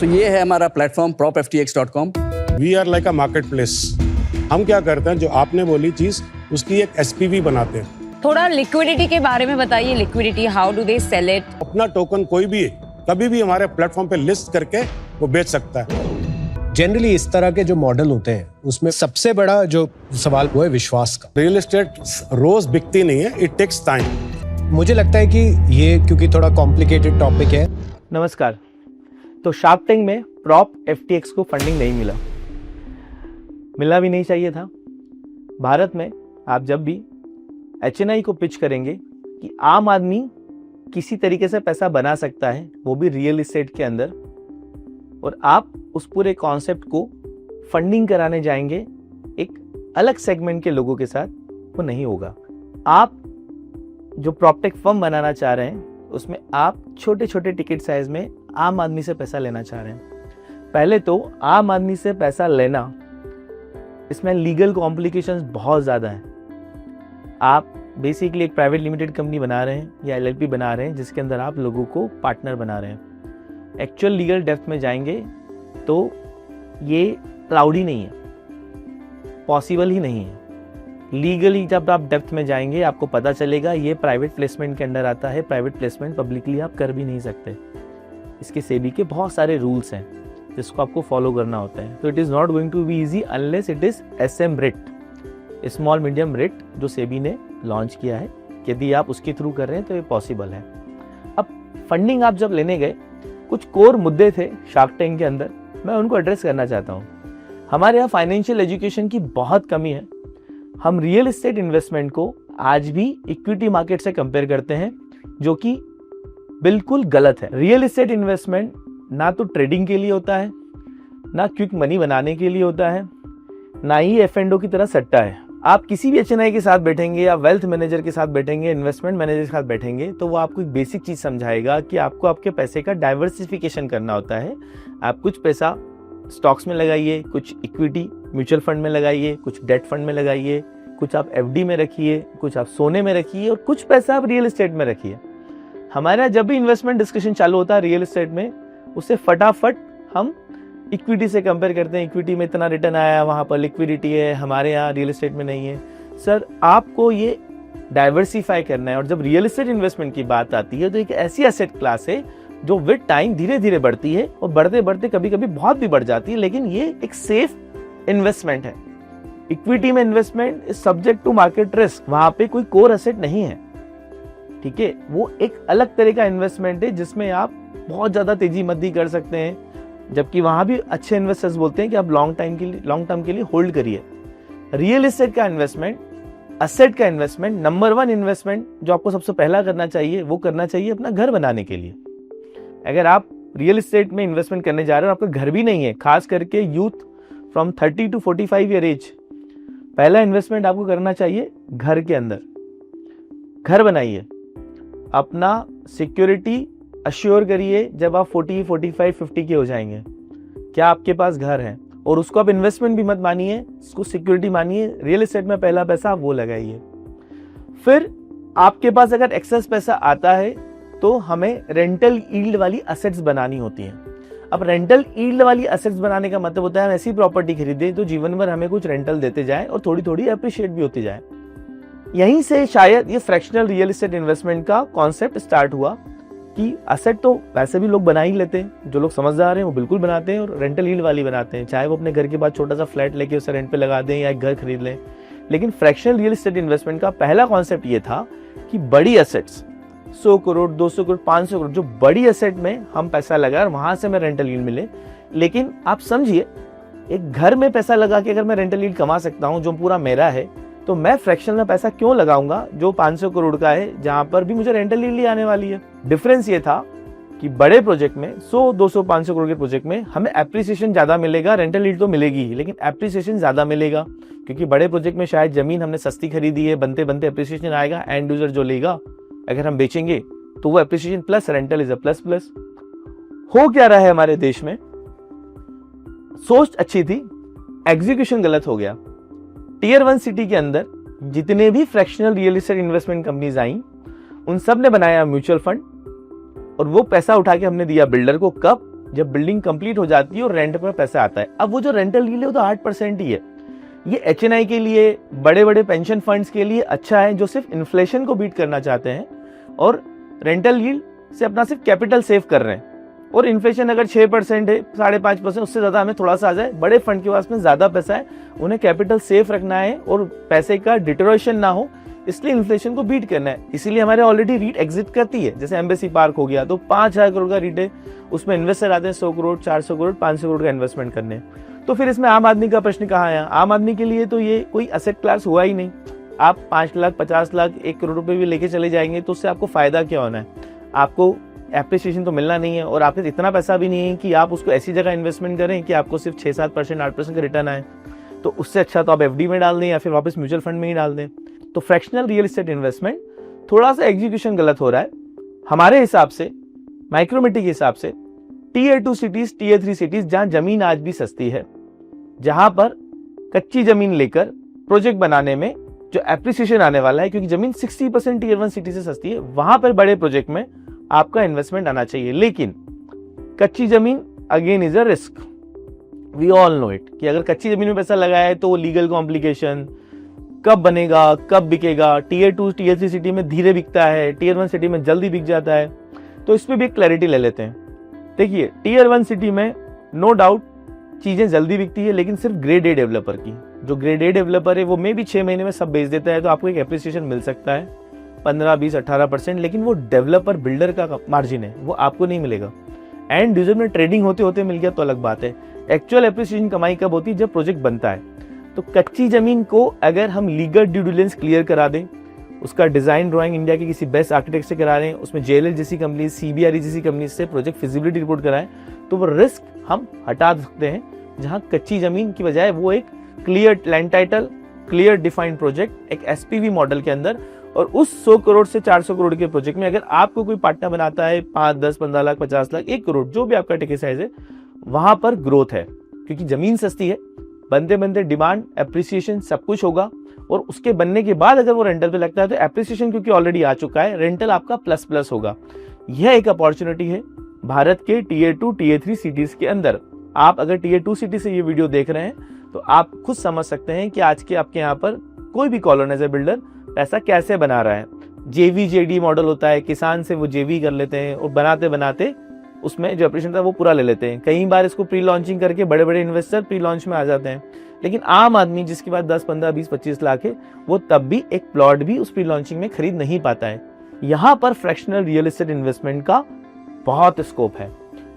तो ये है हमारा platform propftx.com। We are like a market place. हम क्या करते हैं, जो आपने बोली चीज उसकी एक एसपीवी बनाते हैं। थोड़ा लिक्विडिटी के बारे में बताइए। Liquidity, how do they sell it? अपना टोकन कोई भी कभी भी हमारे प्लेटफॉर्म पे लिस्ट करके वो बेच सकता है। जनरली इस तरह के जो मॉडल होते हैं उसमें सबसे बड़ा जो सवाल वो है विश्वास का। रियल एस्टेट रोज बिकती नहीं है, इट टेक्स टाइम। मुझे लगता है कि ये क्योंकि थोड़ा कॉम्प्लिकेटेड टॉपिक है। नमस्कार। तो शार्क टैंक में प्रॉप एफटीएक्स को फंडिंग नहीं मिलना भी नहीं चाहिए था। भारत में आप जब भी एचएनआई को पिच करेंगे कि आम आदमी किसी तरीके से पैसा बना सकता है, वो भी रियल एस्टेट के अंदर, और आप उस पूरे कॉन्सेप्ट को फंडिंग कराने जाएंगे एक अलग सेगमेंट के लोगों के साथ, वो नहीं होगा। आप जो प्रॉपटेक फर्म बनाना चाह रहे हैं उसमें आप छोटे छोटे टिकट साइज में आम आदमी से पैसा लेना चाह रहे हैं। पहले तो आम आदमी से पैसा लेना, इसमें लीगल कॉम्प्लिकेशंस बहुत ज़्यादा हैं। आप बेसिकली एक प्राइवेट लिमिटेड कंपनी बना रहे हैं या एलएलपी बना रहे हैं जिसके अंदर आप लोगों को पार्टनर बना रहे हैं। एक्चुअल लीगल डेप्थ में जाएंगे तो ये अलाउड ही नहीं है, पॉसिबल ही नहीं है। लीगली जब आप डेप्थ में जाएंगे आपको पता चलेगा ये प्राइवेट प्लेसमेंट के अंडर आता है। प्राइवेट प्लेसमेंट पब्लिकली आप कर भी नहीं सकते। इसके सेबी के बहुत सारे रूल्स हैं जिसको आपको फॉलो करना होता है। तो it is not going to be easy unless it is SM REIT, small medium REIT, जो सेबी ने लॉन्च किया है। यदि आप उसके थ्रू कर रहे हैं तो ये पॉसिबल है। अब फंडिंग आप जब लेने गए, कुछ कोर मुद्दे थे शार्क टैंक के अंदर, मैं उनको एड्रेस करना चाहता हूँ। हमारे यहाँ फाइनेंशियल एजुकेशन की बहुत कमी है। हम रियल एस्टेट इन्वेस्टमेंट को आज भी इक्विटी मार्केट से कंपेयर करते हैं, जो कि बिल्कुल गलत है। रियल एस्टेट इन्वेस्टमेंट ना तो ट्रेडिंग के लिए होता है, ना क्विक मनी बनाने के लिए होता है, ना ही एफ&ओ की तरह सट्टा है। आप किसी भी एचएनआई के साथ बैठेंगे या वेल्थ मैनेजर के साथ बैठेंगे, इन्वेस्टमेंट मैनेजर के साथ बैठेंगे, तो वो आपको एक बेसिक चीज समझाएगा कि आपको आपके पैसे का डाइवर्सिफिकेशन करना होता है। आप कुछ पैसा स्टॉक्स में लगाइए, कुछ इक्विटी म्यूचुअल फंड में लगाइए, कुछ डेट फंड में लगाइए, कुछ आप एफडी में रखिए, कुछ आप सोने में रखिए और कुछ पैसा आप रियल एस्टेट में रखिए। हमारे यहाँ जब भी इन्वेस्टमेंट डिस्कशन चालू होता है रियल एस्टेट में, उससे फटाफट हम इक्विटी से कंपेयर करते हैं। इक्विटी में इतना रिटर्न आया, वहाँ पर लिक्विडिटी है, हमारे यहाँ रियल एस्टेट में नहीं है। सर, आपको ये डाइवर्सिफाई करना है। और जब रियल एस्टेट इन्वेस्टमेंट की बात आती है तो एक ऐसी एसेट क्लास है जो विद टाइम धीरे धीरे बढ़ती है और बढ़ते बढ़ते कभी कभी बहुत भी बढ़ जाती है, लेकिन ये एक सेफ इन्वेस्टमेंट है। इक्विटी में investment is subject to market risk, वहां पे कोई कोर एसेट नहीं है, ठीक है। वो एक अलग तरह का इन्वेस्टमेंट है जिसमें आप बहुत ज्यादा तेजी मद्दी कर सकते हैं, जबकि वहां भी अच्छे इन्वेस्टर्स बोलते हैं कि आप लॉन्ग टर्म के लिए होल्ड करिए। रियल एस्टेट का इन्वेस्टमेंट, एसेट का इन्वेस्टमेंट, नंबर 1 इन्वेस्टमेंट जो आपको सबसे पहला करना चाहिए वो करना चाहिए अपना घर बनाने के लिए। अगर आप रियल एस्टेट में इन्वेस्टमेंट करने जा रहे हो और आपका घर भी नहीं है, खास करके youth from 30 to 45 year age, पहला इन्वेस्टमेंट आपको करना चाहिए घर के अंदर। घर बनाइए, अपना सिक्योरिटी अश्योर करिए। जब आप 40, 45, 50 के हो जाएंगे, क्या आपके पास घर है, और उसको आप इन्वेस्टमेंट भी मत मानिए, उसको सिक्योरिटी मानिए। रियल एस्टेट में पहला पैसा आप वो लगाइए। फिर आपके पास अगर एक्सेस पैसा आता है तो हमें रेंटल यील्ड वाली एसेट्स बनानी होती हैं। अब रेंटल यील्ड वाली एसेट्स बनाने का मतलब होता है हम ऐसी प्रॉपर्टी खरीदें तो जीवन भर हमें कुछ रेंटल देते जाए और थोड़ी थोड़ी अप्रिशिएट भी होती जाए। यहीं से शायद ये फ्रैक्शनल रियल एस्टेट इन्वेस्टमेंट का कॉन्सेप्ट स्टार्ट हुआ कि एसेट तो वैसे भी लोग बना ही लेते हैं, जो लोग समझदार हैं वो बिल्कुल बनाते हैं और रेंटल यील्ड वाली बनाते हैं, चाहे वो अपने घर के बाद छोटा सा फ्लैट लेके उसे रेंट पे लगा दें या एक घर खरीद लें। लेकिन फ्रैक्शनल रियल एस्टेट इन्वेस्टमेंट का पहला कॉन्सेप्ट ये था कि बड़ी एसेट्स 100 करोड़, 200 करोड़, 500 करोड़, जो बड़ी एसेट में हम पैसा लगा और वहां से हमें रेंटल यील्ड मिले। लेकिन आप समझिए, एक घर में पैसा लगा के अगर मैं रेंटल यील्ड कमा सकता हूं जो पूरा मेरा है, तो मैं फ्रैक्शनल में पैसा क्यों लगाऊंगा जो 500 करोड़ का है, जहां पर भी मुझे रेंटल यील्ड आने वाली है। डिफरेंस ये था कि बड़े प्रोजेक्ट में 100, 200, 500 करोड़ के प्रोजेक्ट में हमें एप्रिसिएशन ज्यादा मिलेगा, रेंटल यील्ड तो मिलेगी ही, लेकिन एप्रिसिएशन ज्यादा मिलेगा, क्योंकि बड़े प्रोजेक्ट में शायद जमीन हमने सस्ती खरीदी है, बनते बनते एप्रिसिएशन आएगा, एंड यूजर जो लेगा अगर हम बेचेंगे तो वो appreciation plus rental is a plus plus. हो क्या रहा है हमारे देश में, सोच अच्छी थी, एग्जीक्यूशन गलत हो गया। टीयर 1 सिटी के अंदर जितने भी fractional real estate investment companies आई, उन सब ने बनाया म्यूचुअल फंड, और वो पैसा उठा के हमने दिया बिल्डर को। कब? जब बिल्डिंग कंप्लीट हो जाती है और रेंट पर पैसा आता है। अब वो जो रेंटल यील्ड है वो तो 8% ही है। ये HNI के लिए, बड़े बड़े पेंशन फंड्स के लिए अच्छा है जो सिर्फ इन्फ्लेशन को बीट करना चाहते हैं और रेंटल यील्ड से अपना सिर्फ कैपिटल सेव कर रहे हैं। और इन्फ्लेशन अगर 6% है, 5.5%, उससे ज्यादा हमें थोड़ा सा आ जाए, बड़े फंड के पास में ज्यादा पैसा है, उन्हें कैपिटल सेफ रखना है और पैसे का डिटोरेशन ना हो, इसलिए इन्फ्लेशन को बीट करना है। इसीलिए हमारे ऑलरेडी रीट एग्जिट करती है। जैसे एम्बेसी पार्क हो गया तो 5,000 करोड़ का रीट है, उसमें इन्वेस्टर आते हैं 100 करोड़, 400 करोड़, 500 करोड़ का इन्वेस्टमेंट करने। तो फिर इसमें आम आदमी का प्रश्न कहाँ है? आम आदमी के लिए तो ये कोई असेट क्लास हुआ ही नहीं। आप 5 लाख, 50 लाख, 1 करोड़ रुपए भी लेके चले जाएंगे तो उससे आपको फायदा क्या होना है? आपको एप्रिसिएशन तो मिलना नहीं है और आपके इतना पैसा भी नहीं है कि आप उसको ऐसी जगह इन्वेस्टमेंट करें कि आपको सिर्फ 6-7%, 8% का रिटर्न आए। तो उससे अच्छा तो आप FD में डाल दें या फिर वापस म्यूचुअल फंड में ही डाल दें। तो फ्रैक्शनल रियल एस्टेट इन्वेस्टमेंट थोड़ा सा एग्जीक्यूशन गलत हो रहा है हमारे हिसाब से, माइक्रोमिटी के हिसाब से। Tier 2 सिटीज, Tier 3 सिटीज जहां जमीन आज भी सस्ती है, जहां पर कच्ची जमीन लेकर प्रोजेक्ट बनाने में जो एप्रिसिएशन आने वाला है, क्योंकि जमीन 60% Tier 1 सिटी से सस्ती है, वहां पर बड़े प्रोजेक्ट में आपका इन्वेस्टमेंट आना चाहिए। लेकिन कच्ची जमीन again is a risk, we all know it, कि अगर कच्ची जमीन में पैसा लगाया है तो वो लीगल कॉम्प्लिकेशन, कब बनेगा, कब बिकेगा। Tier 2, Tier 3 सिटी में धीरे बिकता है, Tier 1 सिटी में जल्दी बिक जाता है। तो इस पे भी एक क्लैरिटी ले लेते हैं। देखिए, Tier 1 सिटी में नो डाउट चीजें जल्दी बिकती है, लेकिन सिर्फ ग्रेड ए डेवलपर की। जो ग्रेड ए डेवलपर है वो मे भी 6 महीने में सब बेच देता है, तो आपको एक एप्रिसिएशन मिल सकता है 15, 20, 18%, लेकिन वो डेवलपर बिल्डर का मार्जिन है, वो आपको नहीं मिलेगा। एंड यूजर में ट्रेडिंग होते होते मिल गया तो अलग बात है। एक्चुअल एप्रिसिएशन कमाई कब होती है? जब प्रोजेक्ट बनता है। तो कच्ची जमीन को अगर हम लीगल ड्यू डिलिजेंस क्लियर करा दें, उसका डिजाइन ड्राइंग इंडिया के किसी बेस्ट आर्किटेक्ट से करा रहे हैं, उसमें JLL जैसी कंपनी, CBRE जैसी कंपनी से प्रोजेक्ट फिजिबिलिटी रिपोर्ट कराएं, तो वो रिस्क हम हटा सकते हैं। जहां कच्ची जमीन की बजाय वो एक clear land title, clear defined project, एक SPV मॉडल के अंदर, और उस 100 करोड़ से 400 करोड़ के प्रोजेक्ट में अगर आपको कोई पार्टनर बनाता है 5, 10, 15 लाख, 50 लाख, 1 करोड़, जो भी आपका टिकट साइज है, वहां पर ग्रोथ है, क्योंकि जमीन सस्ती है। बनते बनते डिमांड, एप्रिसिएशन सब कुछ होगा, और उसके बनने के बाद अगर वो रेंटल पे लगता है तो एप्रिसिएशन क्योंकि ऑलरेडी आ चुका है, रेंटल आपका प्लस प्लस होगा। यह एक अपॉर्चुनिटी है भारत के Tier 2, Tier 3 सिटीज के अंदर। आप अगर Tier 2 सिटी से ये वीडियो देख रहे हैं तो आप खुद समझ सकते हैं कि आज के आपके यहाँ पर कोई भी कॉलोनाइजर बिल्डर पैसा कैसे बना रहा है। JV/JD मॉडल होता है, किसान से वो JV कर लेते हैं और बनाते बनाते उसमें जो एप्रिसिएशन था वो पूरा ले लेते हैं। कई बार इसको प्री लॉन्चिंग करके बड़े बड़े इन्वेस्टर प्री लॉन्च में आ जाते हैं, लेकिन आम आदमी जिसके पास 10, 15, 20, 25 लाख है, वो तब भी एक प्लॉट भी उस प्री लॉन्चिंग में खरीद नहीं पाता है। यहाँ पर फ्रैक्शनल रियल एस्टेट इन्वेस्टमेंट का बहुत स्कोप है,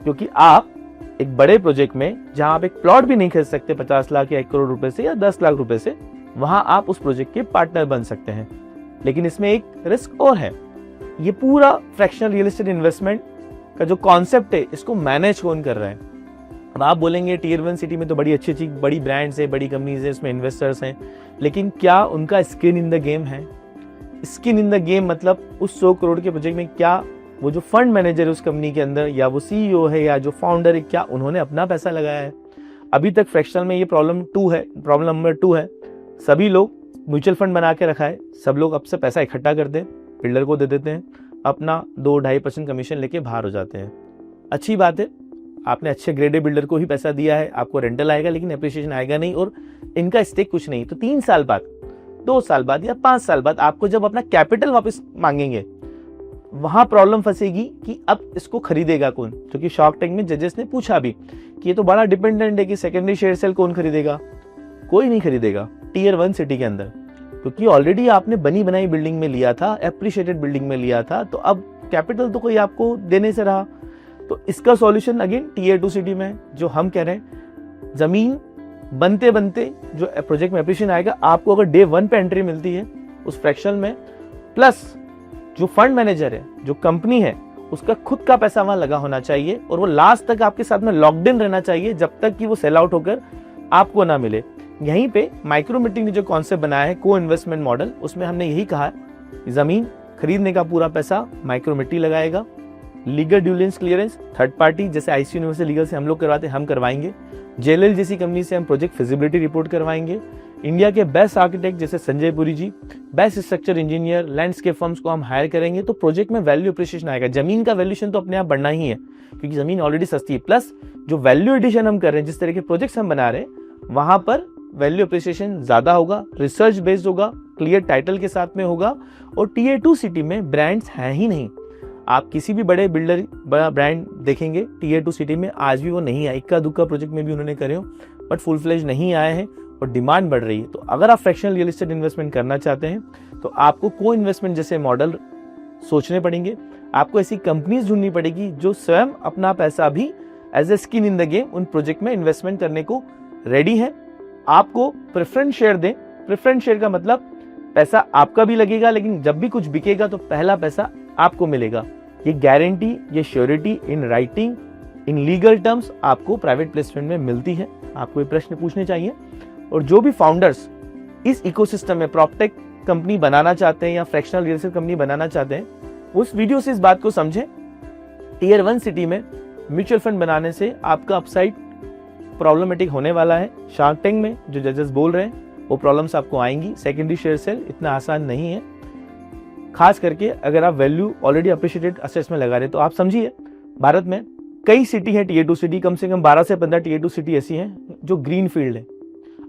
क्योंकि आप एक बड़े प्रोजेक्ट में जहां आप एक प्लॉट भी नहीं खरीद सकते 50 लाख या 1 करोड़ रुपए से या 10 लाख रुपए से, वहां आप उस प्रोजेक्ट के पार्टनर बन सकते हैं। लेकिन इसमें एक रिस्क और है। ये पूरा फ्रैक्शनल रियल एस्टेट इन्वेस्टमेंट का जो कॉन्सेप्ट है, इसको मैनेज कौन कर रहा है? अब आप बोलेंगे Tier 1 सिटी में तो बड़ी अच्छी अच्छी बड़ी ब्रांड्स है, बड़ी कंपनीज है, उसमें इन्वेस्टर्स हैं, लेकिन क्या उनका स्किन इन द गेम है? स्किन इन द गेम मतलब उस 100 करोड़ के प्रोजेक्ट में क्या वो जो फंड मैनेजर है उस कंपनी के अंदर, या वो CEO है, या जो फाउंडर है, क्या उन्होंने अपना पैसा लगाया है? अभी तक फ्रैक्शनल में ये प्रॉब्लम नंबर 2 है। सभी लोग म्यूचुअल फंड बना के रखा है, सब लोग अब से पैसा इकट्ठा करते हैं, बिल्डर को दे देते हैं, अपना 2-2.5% कमीशन लेके बाहर हो जाते हैं। अच्छी बात है, आपने अच्छे ग्रेड ए बिल्डर को ही पैसा दिया है, आपको रेंटल आएगा लेकिन एप्रिसिएशन आएगा नहीं, और इनका स्टेक कुछ नहीं। तो 3 साल बाद, 2 साल बाद या 5 साल बाद आपको जब अपना कैपिटल वापस मांगेंगे, वहां प्रॉब्लम फंसेगी कि अब इसको खरीदेगा कौन। क्योंकि शार्क टैंक में जजेस ने पूछा भी कि ये तो बड़ा डिपेंडेंट है कि सेकेंडरी शेयर सेल कौन खरीदेगा। कोई नहीं खरीदेगा Tier 1 सिटी के अंदर, क्योंकि ऑलरेडी आपने बनी बनाई बिल्डिंग में लिया था, एप्रिशिएटेड बिल्डिंग में लिया था, तो अब कैपिटल तो कोई आपको देने से रहा। तो इसका सॉल्यूशन अगेन Tier 2 सिटी में, जो हम कह रहे हैं, जमीन बनते बनते जो प्रोजेक्ट में एप्रिशिएशन आएगा, आपको अगर डे 1 पे एंट्री मिलती है उस फ्रैक्शन में, प्लस जो फंड मैनेजर है, जो कंपनी है, उसका खुद का पैसा वहां लगा होना चाहिए, और वो लास्ट तक आपके साथ में लॉक्ड इन रहना चाहिए जब तक कि वो सेल आउट होकर आपको ना मिले। यहीं पे माइक्रोमिटी ने जो कॉन्सेप्ट बनाया है को इन्वेस्टमेंट मॉडल, उसमें हमने यही कहा है जमीन खरीदने का पूरा पैसा माइक्रोमिटी लगाएगा, legal due diligence clearance third party जैसे IC यूनिवर्सल लीगल से हम लोग करवाते हैं, हम करवाएंगे, JLL जैसी कंपनी से हम प्रोजेक्ट फिजिबिलिटी रिपोर्ट करवाएंगे, इंडिया के बेस्ट आर्किटेक्ट जैसे Sanjay Puri ji, best structure engineer, landscape firms को हम हायर करेंगे तो प्रोजेक्ट में वैल्यू अप्रिशिएशन आएगा। जमीन का वैल्यूएशन तो अपने आप बढ़ना ही है क्योंकि जमीन ऑलरेडी सस्ती है, प्लस जो वैल्यू एडिशन हम कर रहे हैं, जिस तरह के प्रोजेक्ट्स हम बना रहे हैं वहां पर वैल्यू अप्रिसिएशन ज्यादा होगा, रिसर्च बेस्ड होगा, क्लियर टाइटल के साथ में होगा। और टीयर 2 सिटी में ब्रांड्स हैं ही नहीं। आप किसी भी बड़े बिल्डर बड़ा ब्रांड देखेंगे टीयर 2 सिटी में आज भी वो नहीं आए। इक्का दुक्का प्रोजेक्ट में भी उन्होंने करे हो बट फुल फ्लेज नहीं आए हैं और डिमांड बढ़ रही है। तो अगर आप फ्रैक्शनल रियल एस्टेट इन्वेस्टमेंट करना चाहते हैं तो आपको को इन्वेस्टमेंट जैसे मॉडल सोचने पड़ेंगे। आपको ऐसी कंपनीज ढूंढनी पड़ेगी जो स्वयं अपना पैसा भी as a skin in the game उन प्रोजेक्ट में इन्वेस्टमेंट करने को रेडी है। आपको प्रेफरेंस शेयर दें। प्रेफरेंस शेयर का मतलब पैसा आपका भी लगेगा लेकिन जब भी कुछ बिकेगा तो पहला पैसा आपको मिलेगा। ये गारंटी, ये surety in writing, in legal terms आपको प्राइवेट प्लेसमेंट में मिलती है। आपको ये प्रश्न पूछने चाहिए। और जो भी फाउंडर्स इस इकोसिस्टम में प्रॉपटेक कंपनी बनाना चाहते हैं या फ्रैक्शनल रियल एस्टेट कंपनी बनाना चाहते हैं, उस वीडियो से इस बात को समझें। टीयर 1 सिटी में म्यूचुअल फंड बनाने से आपका अपसाइड प्रॉब्लमेटिक होने वाला है। शार्क टैंक में जो जजेस बोल रहे हैं वो प्रॉब्लम्स आपको आएंगी। सेकेंडरी शेयर सेल इतना आसान नहीं है, खास करके अगर आप वैल्यू ऑलरेडी अप्रिशिएटेड असेट्स में लगा रहे हैं। तो आप समझिए भारत में कई सिटी है टीयर 2 सिटी, कम से कम 12 से 15 टीयर 2 सिटी ऐसी हैं जो ग्रीन फील्ड है।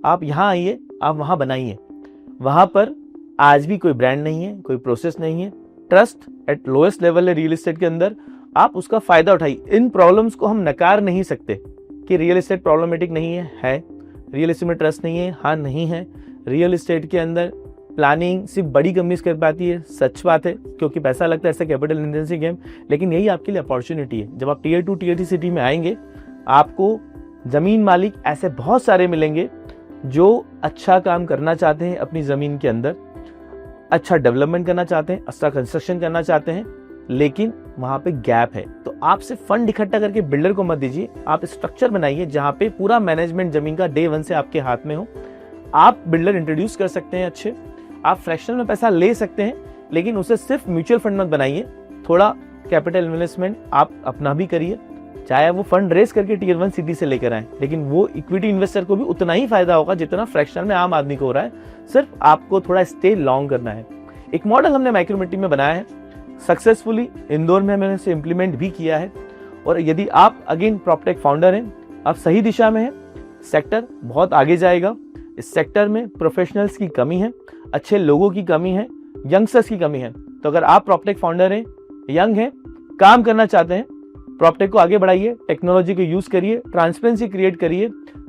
आप यहाँ आइए, आप वहाँ बनाइए। वहाँ पर आज भी कोई ब्रांड नहीं है, कोई प्रोसेस नहीं है, ट्रस्ट एट लोएस्ट लेवल है रियल एस्टेट के अंदर। आप उसका फायदा उठाइए। इन प्रॉब्लम्स को हम नकार नहीं सकते कि रियल एस्टेट प्रॉब्लमेटिक नहीं है। रियल एस्टेट में ट्रस्ट नहीं है, हाँ नहीं है। रियल एस्टेट के अंदर प्लानिंग सिर्फ बड़ी कंपनीज कर पाती है, सच बात है, क्योंकि पैसा लगता है ऐसा कैपिटल इंटेंसिव गेम। लेकिन यही आपके लिए अपॉर्चुनिटी है। जब आप टीयर 2 टीयर 3 सिटी में आएंगे आपको जमीन मालिक ऐसे बहुत सारे मिलेंगे जो अच्छा काम करना चाहते हैं अपनी जमीन के अंदर, अच्छा डेवलपमेंट करना चाहते हैं, अच्छा कंस्ट्रक्शन करना चाहते हैं, लेकिन वहां पे गैप है। तो आप सिर्फ फंड इकट्ठा करके बिल्डर को मत दीजिए, आप स्ट्रक्चर बनाइए जहां पे पूरा मैनेजमेंट जमीन का डे 1 से आपके हाथ में हो। आप बिल्डर इंट्रोड्यूस कर सकते हैं अच्छे, आप फ्रैक्शनल में पैसा ले सकते हैं, लेकिन उसे सिर्फ म्यूचुअल फंड मत बनाइए। थोड़ा कैपिटल इन्वेस्टमेंट आप अपना भी करिए, चाहे वो फंड रेस करके टीयर 1 सिटी से लेकर आए, लेकिन वो इक्विटी इन्वेस्टर को भी उतना ही फायदा होगा जितना फ्रैक्शनल में आम आदमी को हो रहा है। सिर्फ आपको थोड़ा स्टे लॉन्ग करना है। एक मॉडल हमने माइक्रोमिट्टी में बनाया है, सक्सेसफुली इंदौर में मैंने इसे इंप्लीमेंट भी किया है। और यदि आप अगेन प्रॉपटेक फाउंडर हैं, आप सही दिशा में हैं, सेक्टर बहुत आगे जाएगा। इस सेक्टर में प्रोफेशनल्स की कमी है, अच्छे लोगों की कमी है, यंगस्टर्स की कमी है। तो अगर आप प्रॉपटेक फाउंडर हैं, यंग हैं, काम करना चाहते हैं, प्रॉपटेक को आगे बढ़ाइए, टेक्नोलॉजी को यूज करिए, ट्रांसपेरेंसी क्रिएट करिए।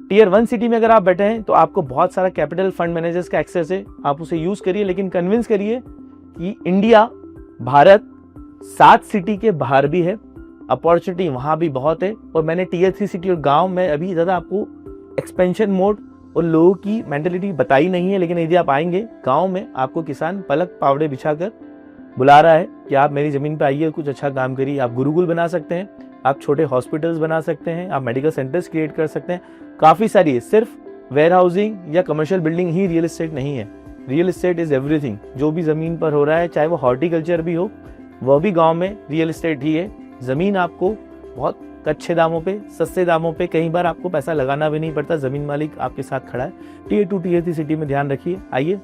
टीयर 1 सिटी में अगर आप बैठे हैं तो आपको बहुत सारा कैपिटल फंड मैनेजर्स का एक्सेस है, आप उसे यूज करिए, लेकिन कन्विंस करिए कि इंडिया, भारत 7 सिटी के बाहर भी है, अपॉर्चुनिटी वहां भी बहुत है। और मैंने टीयर 3 सिटी और गांव में अभी ज्यादा आपको एक्सपेंशन मोड और लोगों की मेंटेलिटी बताई नहीं है, लेकिन यदि आप आएंगे गांव में आपको किसान पलक पावड़े बिछाकर बुला रहा है कि आप मेरी जमीन पे आइए, कुछ अच्छा काम करिए। आप गुरुकुल बना सकते हैं, आप छोटे हॉस्पिटल्स बना सकते हैं, आप मेडिकल सेंटर्स क्रिएट कर सकते हैं, काफी सारी है। सिर्फ वेयर हाउसिंग या कमर्शियल बिल्डिंग ही रियल एस्टेट नहीं है। Real estate is everything. जो भी जमीन पर हो रहा है, चाहे वो हॉर्टिकल्चर भी हो, वह भी गांव में रियल एस्टेट ही है। जमीन आपको बहुत अच्छे दामों पे, सस्ते दामों पे, कई बार आपको पैसा लगाना भी नहीं पड़ता, जमीन मालिक आपके साथ खड़ा है। टीयर 2 टीयर 3 सिटी में ध्यान रखिए। आइए,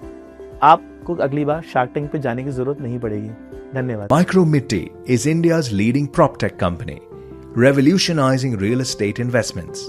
आपको अगली बार शार्क टैंक पे जाने की जरूरत नहीं पड़ेगी। धन्यवाद। Micromitti is India's leading PropTech company, revolutionizing real estate investments.